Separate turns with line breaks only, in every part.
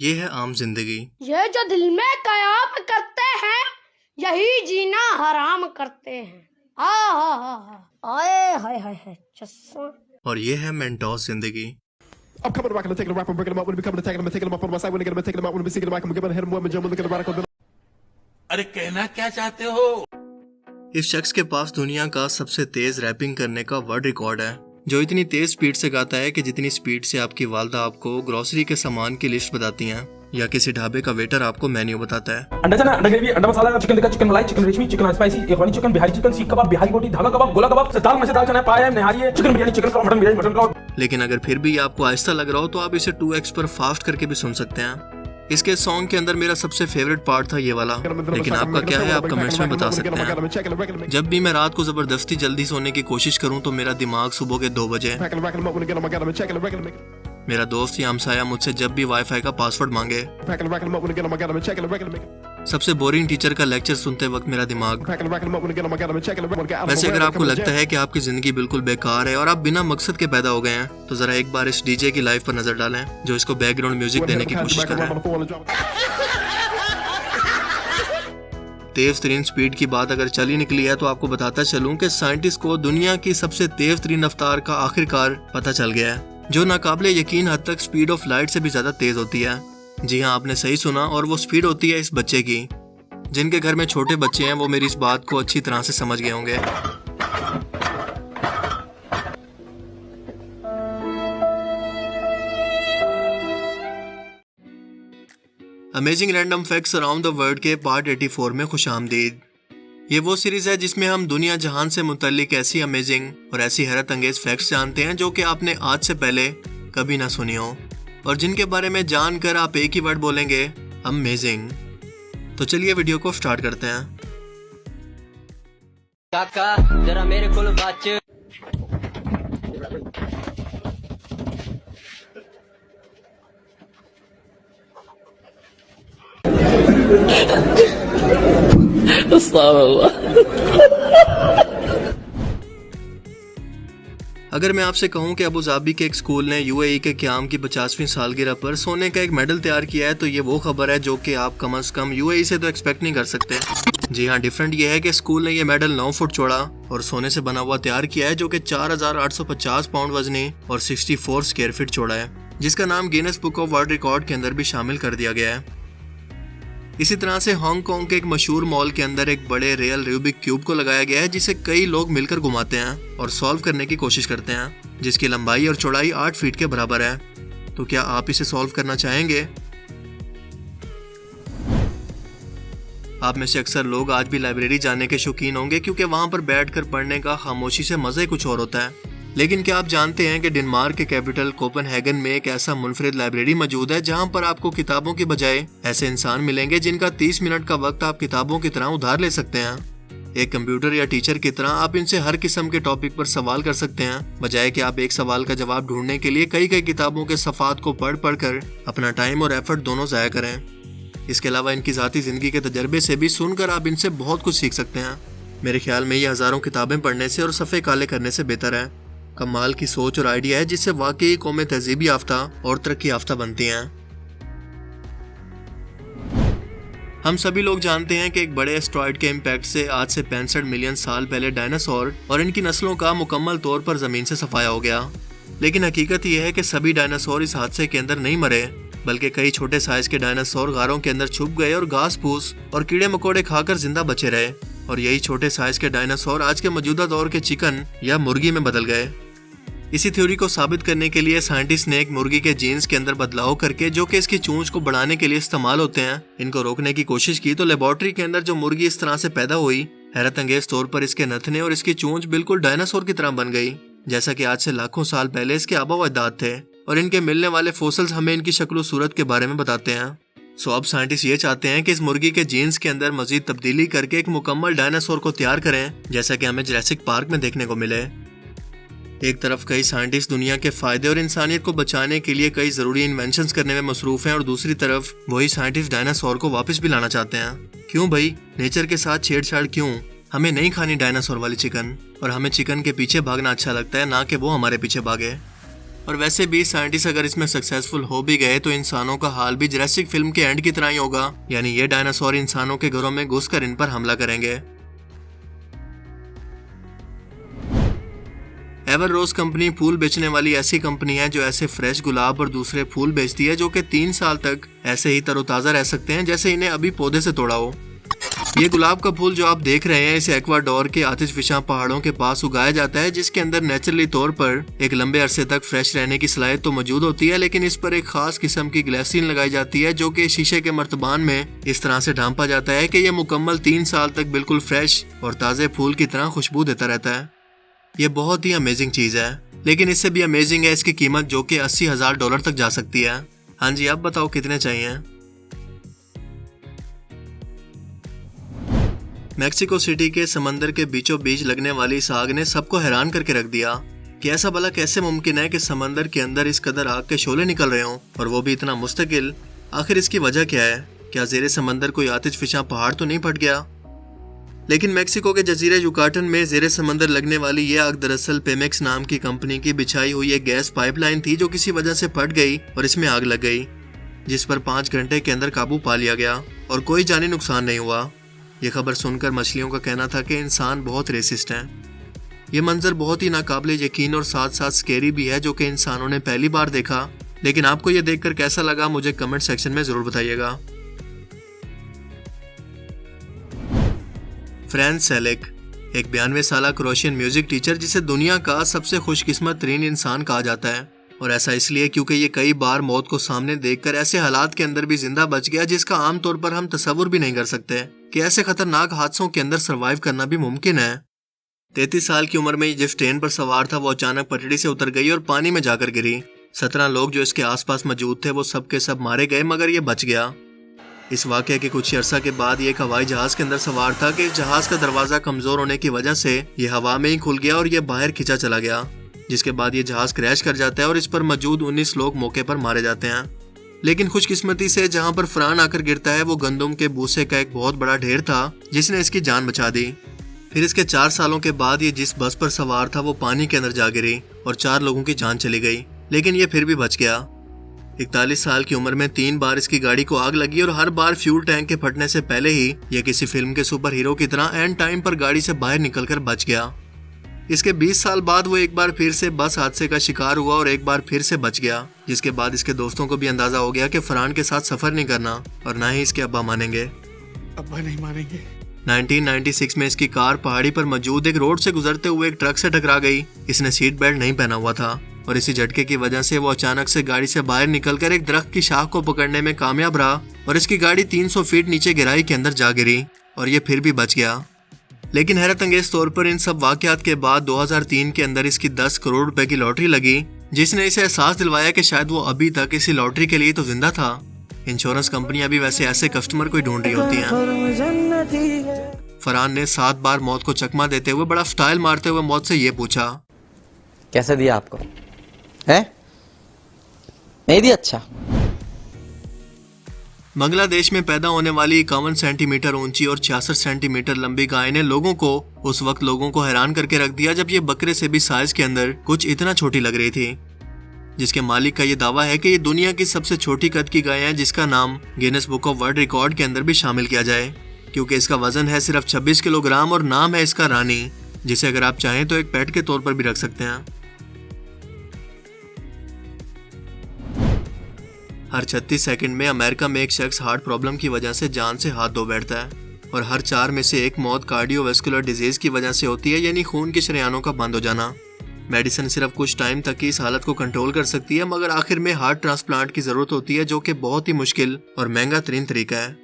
ये है आम जिंदगी।
ये जो दिल में कयाम करते हैं यही जीना हराम करते हैं। आए हाय हाय हाय चस्सा।
और ये है मेंटोस जिंदगी।
I'm coming to rock and I'm taking a rap and breaking them up when we coming to taking them and taking them up on my side when they get them taking them out when we singing them I'm giving hit them with jump looking radical.
अरे कहना क्या चाहते हो?
इस शख्स के पास दुनिया का सबसे तेज रैपिंग करने का वर्ल्ड रिकॉर्ड है, जो इतनी तेज स्पीड से गाता है कि जितनी स्पीड से आपकी वालदा आपको ग्रोसरी के सामान की लिस्ट बताती हैं या किसी ढाबे का वेटर आपको मेन्यू बताता है।
अंडा चना, अंडा ग्रेवी, अंडा मसाला, चिकन टिक्का, चिकन मलाई, चिकन रेशमी, चिकन स्पाइसी, अफगानी चिकन, बिहारी चिकन, सीख कबाब, बिहारी बोटी, धागा कबाब, गोला कबाब, दाल मसाला, चना पाया, निहारी है, चिकन बिरयानी, चिकन कबाब, मटन बिरयानी, मटन कबाब।
लेकिन अगर फिर भी आपको आहिस्ता लग रहा हो तो आप इसे 2x पर फास्ट करके भी सुन सकते हैं। इसके सॉन्ग के अंदर मेरा सबसे फेवरेट पार्ट था ये वाला, लेकिन आपका क्या है आप कमेंट्स में बता सकते हैं। जब भी मैं रात को जबरदस्ती जल्दी सोने की कोशिश करूं तो मेरा दिमाग सुबह के 2 बजे। मेरा दोस्त या हमसाया मुझसे जब भी वाईफाई का पासवर्ड मांगे। सबसे बोरिंग टीचर का लेक्चर सुनते वक्त मेरा दिमाग। वैसे अगर आपको लगता है कि आपकी जिंदगी बिल्कुल बेकार है और आप बिना मकसद के पैदा हो गए हैं तो जरा एक बार इस डीजे की लाइफ पर नजर डालें जो इसको बैकग्राउंड म्यूजिक देने की कोशिश कर रहा है। तेज तरीन स्पीड की बात अगर चली निकली है तो आपको बताता चलूं कि साइंटिस्ट को दुनिया की सबसे तेज तरीन रफ्तार का आखिरकार पता चल गया है, जो नाकाबिले यकीन हद तक स्पीड ऑफ लाइट से भी ज्यादा तेज होती है। जी हाँ, आपने सही सुना, और वो स्पीड होती है इस बच्चे की। जिनके घर में छोटे बच्चे हैं वो मेरी इस बात को अच्छी तरह से समझ गए होंगे। Amazing random facts around the world के पार्ट 84 में खुशामदीद। ये वो सीरीज है जिसमें हम दुनिया जहान से मुतल्लिक ऐसी अमेजिंग और ऐसी हैरत अंगेज फैक्ट्स जानते हैं जो कि आपने आज से पहले कभी ना सुनी हो, और जिनके बारे में जानकर आप एक ही वर्ड बोलेंगे, अमेजिंग। तो चलिए वीडियो को स्टार्ट करते हैं।
काका जरा मेरे को बात
अगर मैं आपसे कहूं कि अबू धाबी के एक स्कूल ने यूएई के क़याम की 50वीं सालगिरह पर सोने का एक मेडल तैयार किया है तो ये वो खबर है जो कि आप कम से कम यूएई से तो एक्सपेक्ट नहीं कर सकते। जी हाँ, डिफरेंट ये है कि स्कूल ने ये मेडल 9 फुट चौड़ा और सोने से बना हुआ तैयार किया है, जो कि 4850 पाउंड वजनी और 64 स्क्वायर फीट चौड़ा है, जिसका नाम Guinness book of world record के अंदर भी शामिल कर दिया गया है। इसी तरह से हांगकांग के एक मशहूर मॉल के अंदर एक बड़े रियल रूबिक क्यूब को लगाया गया है, जिसे कई लोग मिलकर घुमाते हैं और सॉल्व करने की कोशिश करते हैं, जिसकी लंबाई और चौड़ाई 8 फीट के बराबर है। तो क्या आप इसे सॉल्व करना चाहेंगे? आप में से अक्सर लोग आज भी लाइब्रेरी जाने के शौकीन होंगे, क्योंकि वहां पर बैठकर पढ़ने का खामोशी से मजा ही कुछ और होता है। लेकिन क्या आप जानते हैं कि डेनमार्क के कैपिटल कोपेनहेगन में एक ऐसा मुनफरिद लाइब्रेरी मौजूद है जहां पर आपको किताबों की बजाय ऐसे इंसान मिलेंगे जिनका 30 मिनट का वक्त आप किताबों की तरह उधार ले सकते हैं। एक कंप्यूटर या टीचर की तरह आप इनसे हर किस्म के टॉपिक पर सवाल कर सकते हैं, बजाय कि आप एक सवाल का जवाब ढूंढने के लिए कई किताबों के सफ़ात को पढ़ कर अपना टाइम और एफर्ट दोनों ज़ाया करें। इसके अलावा इनकी ज़ाती ज़िंदगी के तजर्बे से भी सुनकर आप इनसे बहुत कुछ सीख सकते हैं। मेरे ख्याल में ये हज़ारों किताबें पढ़ने से और सफ़े काले करने से बेहतर है। कमाल की सोच और आइडिया है जिससे वाकई कौमें तहजीबी याफ्ता और तरक्की याफ्ता बनती हैं। हम सभी लोग जानते हैं कि एक बड़े एस्ट्रॉइड के इम्पैक्ट से आज से 65 मिलियन साल पहले डायनासोर और इनकी नस्लों का मुकम्मल तौर पर जमीन से सफाया हो गया। लेकिन हकीकत यह है कि सभी डायनासोर इस हादसे के अंदर नहीं मरे, बल्कि कई छोटे साइज के डायनासोर गारों के अंदर छुप गए और घास फूस और कीड़े मकोड़े खाकर जिंदा बचे रहे, और यही छोटे साइज के डायनासोर आज के मौजूदा दौर के चिकन या मुर्गी में बदल गए। इसी थ्योरी को साबित करने के लिए साइंटिस्ट ने एक मुर्गी के जीन्स के अंदर बदलाव करके, जो कि इसकी चोंच को बढ़ाने के लिए इस्तेमाल होते हैं, इनको रोकने की कोशिश की। तो लेबोरेटरी के अंदर जो मुर्गी इस तरह से पैदा हुई, हैरत अंगेज तौर पर इसके नथने और इसकी चोंच बिल्कुल डायनासोर की तरह बन गई, जैसा कि आज से लाखों साल पहले इसके आबा व अजदाद थे। और इनके मिलने वाले फोसिल्स हमें इनकी शक्ल सूरत के बारे में बताते हैं। सो अब साइंटिस्ट ये चाहते हैं कि इस मुर्गी के जीन्स के अंदर मजीद तब्दीली करके एक मुकम्मल डायनासोर को तैयार करें, जैसा कि हमें जुरासिक पार्क में देखने को मिले। एक तरफ कई साइंटिस्ट दुनिया के फायदे और इंसानियत को बचाने के लिए कई जरूरी इन्वेंशंस करने में मसरूफ हैं, और दूसरी तरफ वही साइंटिस्ट डायनासोर को वापस भी लाना चाहते हैं। क्यों भाई, नेचर के साथ छेड़छाड़ क्यों? हमें नहीं खानी डायनासोर वाली चिकन, और हमें चिकन के पीछे भागना अच्छा लगता है, ना कि वो हमारे पीछे भागे। और वैसे भी साइंटिस्ट अगर इसमें सक्सेसफुल हो भी गए तो इंसानों का हाल भी जुरासिक फिल्म के एंड की तरह ही होगा, यानी ये डायनासोर इंसानों के घरों में घुसकर इन पर हमला करेंगे। एवर रोज कंपनी फूल बेचने वाली ऐसी कंपनी है जो ऐसे फ्रेश गुलाब और दूसरे फूल बेचती है जो कि 3 साल तक ऐसे ही तरोताजा रह सकते हैं जैसे इन्हें अभी पौधे से तोड़ा हो। ये गुलाब का फूल जो आप देख रहे हैं इसे एक्वाडोर के आतिशफिशा पहाड़ों के पास उगाया जाता है, जिसके अंदर नेचुरली तौर पर एक लंबे अरसे तक फ्रेश रहने की सलाहियत तो मौजूद होती है, लेकिन इस पर एक खास किस्म की ग्लिसरीन लगाई जाती है जो कि शीशे के मर्तबान में इस तरह से ढांपा जाता है कि यह मुकम्मल 3 साल तक बिल्कुल फ्रेश और ताज़े फूल की तरह खुशबू देता रहता है। ये बहुत ही अमेजिंग चीज़ है, लेकिन इससे भी अमेजिंग है इसकी कीमत जो कि $80,000 तक जा सकती है। हाँ जी, अब बताओ कितने चाहिए। मैक्सिको सिटी के समंदर के बीचों बीच लगने वाली इस आग ने सबको हैरान करके रख दिया कि ऐसा भला कैसे मुमकिन है कि समंदर के अंदर इस कदर आग के शोले निकल रहे हों और वो भी इतना मुस्तकिल। आखिर इसकी वजह क्या है? क्या ज़ेरे समंदर कोई आतिशफिशा पहाड़ तो नहीं फट गया? लेकिन मैक्सिको के जजीरे युकाटन में ज़ेरे समंदर लगने वाली ये आग दरअसल पेमेक्स नाम की कंपनी की बिछाई हुई एक गैस पाइपलाइन थी जो किसी वजह से फट गई और इसमें आग लग गई, जिस पर 5 घंटे के अंदर काबू पा लिया गया और कोई जानी नुकसान नहीं हुआ। ये खबर सुनकर मछलियों का कहना था कि इंसान बहुत रेसिस्ट हैं। ये मंजर बहुत ही नाकाबिले यकीन और साथ साथ स्केरी भी है जो कि इंसानों ने पहली बार देखा। लेकिन आपको ये देखकर कैसा लगा मुझे कमेंट सेक्शन में ज़रूर बताइएगा। फ्रांज सेलिक, एक 92 साल क्रोशियन म्यूजिक टीचर जिसे दुनिया का सबसे खुशकिस्मत तरीन इंसान कहा जाता है, और ऐसा इसलिए क्योंकि ये कई बार मौत को सामने देखकर ऐसे हालात के अंदर भी जिंदा बच गया जिसका आमतौर पर हम तसव्वुर भी नहीं कर सकते कि ऐसे खतरनाक हादसों के अंदर सरवाइव करना भी मुमकिन है। 33 साल की उम्र में जिस ट्रेन पर सवार था वो अचानक पटड़ी से उतर गई और पानी में जाकर गिरी। 17 लोग जो इसके आसपास मौजूद थे वो सब के सब मारे गए, मगर ये बच गया। इस वाक़े के कुछ अर्सा के बाद ये एक हवाई जहाज के अंदर सवार था कि जहाज का दरवाजा कमजोर होने की वजह से ये हवा में ही खुल गया और ये बाहर खिंचा चला गया, जिसके बाद ये जहाज क्रैश कर जाता है और इस पर मौजूद 19 लोग मौके पर मारे जाते हैं। लेकिन खुशकिस्मती से जहां पर फरहान आकर गिरता है वो गंदम के भूसे का एक बहुत बड़ा ढेर था जिसने इसकी जान बचा दी। फिर इसके 4 सालों के बाद ये जिस बस पर सवार था वो पानी के अंदर जा गिरी और 4 लोगों की जान चली गई, लेकिन ये फिर भी बच गया। 41 साल की उम्र में 3 बार इसकी गाड़ी को आग लगी और हर बार फ्यूल टैंक के फटने से पहले ही ये किसी फिल्म के सुपर हीरो की तरह एंड टाइम पर गाड़ी से बाहर निकलकर बच गया। इसके 20 साल बाद वो एक बार फिर से बस हादसे का शिकार हुआ और एक बार फिर से बच गया, जिसके बाद इसके दोस्तों को भी अंदाजा हो गया कि फरहान के साथ सफर नहीं करना और ना ही इसके अब्बा मानेंगे।
अब्बा नहीं मानेंगे।
1996 में इसकी कार पहाड़ी पर मौजूद एक रोड से गुजरते हुए एक ट्रक से टकरा गई। इसने सीट बेल्ट नहीं पहना हुआ था और इसी झटके की वजह से वो अचानक से गाड़ी से बाहर निकलकर एक दरख्त की शाख को पकड़ने में कामयाब रहा और इसकी गाड़ी 300 फीट नीचे गहराई के अंदर जा गिरी और ये फिर भी बच गया। लेकिन हैरत अंगेज तौर पर इन सब वाकयात के बाद 2003 के अंदर इसकी 10 करोड़ रुपए की लॉटरी लगी, जिसने इसे एहसास दिलवाया कि शायद वो अभी तक इसी लॉटरी के लिए तो जिंदा था। इंश्योरेंस कंपनियां भी वैसे ऐसे कस्टमर को ढूंढ रही होती हैं। फरहान ने 7 बार मौत को चकमा देते हुए बड़ा स्टाइल मारते हुए मौत से ये पूछा,
कैसे दिया आपको है? नहीं दिया। अच्छा।
बांग्लादेश में पैदा होने वाली 51 सेंटीमीटर ऊंची और 66 सेंटीमीटर लंबी गाय ने लोगों को हैरान करके रख दिया जब ये बकरे से भी साइज के अंदर कुछ इतना छोटी लग रही थी, जिसके मालिक का ये दावा है कि ये दुनिया की सबसे छोटी कद की गाय है जिसका नाम Guinness book of world record के अंदर भी शामिल किया जाए, क्योंकि इसका वजन है सिर्फ 26 किलोग्राम और नाम है इसका रानी, जिसे अगर आप चाहें तो एक पेट के तौर पर भी रख सकते हैं। हर 36 सेकंड में अमेरिका में एक शख्स हार्ट प्रॉब्लम की वजह से जान से हाथ धो बैठता है और हर 4 में से एक मौत कार्डियोवैस्कुलर डिजीज की वजह से होती है, यानी खून के शरेयानों का बंद हो जाना। मेडिसिन सिर्फ कुछ टाइम तक ही इस हालत को कंट्रोल कर सकती है, मगर आखिर में हार्ट ट्रांसप्लांट की जरूरत होती है, जो कि बहुत ही मुश्किल और महंगा तरीन तरीका है।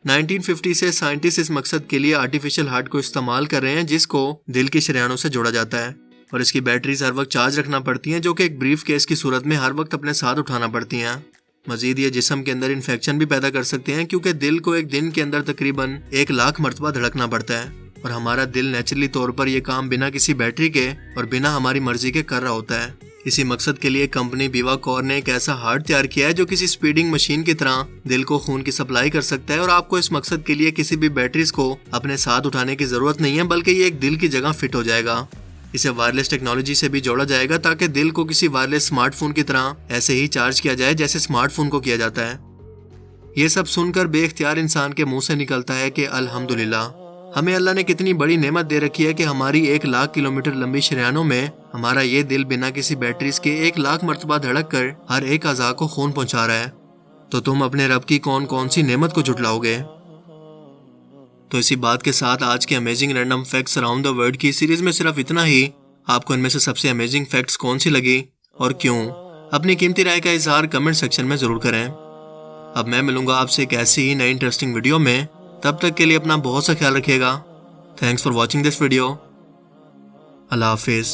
1950 से साइंटिस्ट इस मकसद के लिए आर्टिफिशियल हार्ट को इस्तेमाल कर रहे हैं, जिसको दिल के शरेयानों से जोड़ा जाता है और इसकी बैटरीज हर वक्त चार्ज रखना पड़ती हैं, जो कि एक ब्रीफ केस की सूरत में हर वक्त अपने साथ उठाना पड़ती हैं। मजीद ये जिस्म के अंदर इन्फेक्शन भी पैदा कर सकते हैं, क्योंकि दिल को एक दिन के अंदर तकरीबन 1 लाख मरतबा धड़कना पड़ता है और हमारा दिल नेचुरली तौर पर यह काम बिना किसी बैटरी के और बिना हमारी मर्जी के कर रहा होता है। इसी मकसद के लिए कंपनी बीवाकॉर ने एक ऐसा हार्ट तैयार किया है जो किसी स्पीडिंग मशीन की तरह दिल को खून की सप्लाई कर सकता है और आपको इस मकसद के लिए किसी भी बैटरीज को अपने साथ उठाने की जरूरत नहीं है, बल्कि ये एक दिल की जगह फिट हो जाएगा। इसे वायरलेस टेक्नोलॉजी से भी जोड़ा जाएगा ताकि दिल को किसी वायरलेस स्मार्टफोन की तरह ऐसे ही चार्ज किया जाए जैसे स्मार्टफोन को किया जाता है। ये सब सुनकर बेख्तियार इंसान के मुंह से निकलता है कि अल्हम्दुलिल्लाह, हमें अल्लाह ने कितनी बड़ी नेमत दे रखी है कि हमारी 1 लाख किलोमीटर लंबी शरियानों में हमारा ये दिल बिना किसी बैटरीज के 1 लाख मरतबा धड़क कर हर एक अज़ा को खून पहुंचा रहा है। तो तुम अपने रब की कौन कौन सी नेमत को जुटलाओगे? तो इसी बात के साथ आज के amazing random facts around the world की सीरीज में सिर्फ इतना ही। आपको इनमें से सबसे अमेजिंग फैक्ट्स कौन सी लगी और क्यों? अपनी कीमती राय का इजहार कमेंट सेक्शन में जरूर करें। अब मैं मिलूंगा आपसे एक ऐसी ही नई इंटरेस्टिंग वीडियो में। तब तक के लिए अपना बहुत सा ख्याल रखिएगा। Thanks for watching this video. अल्लाह हाफिज़।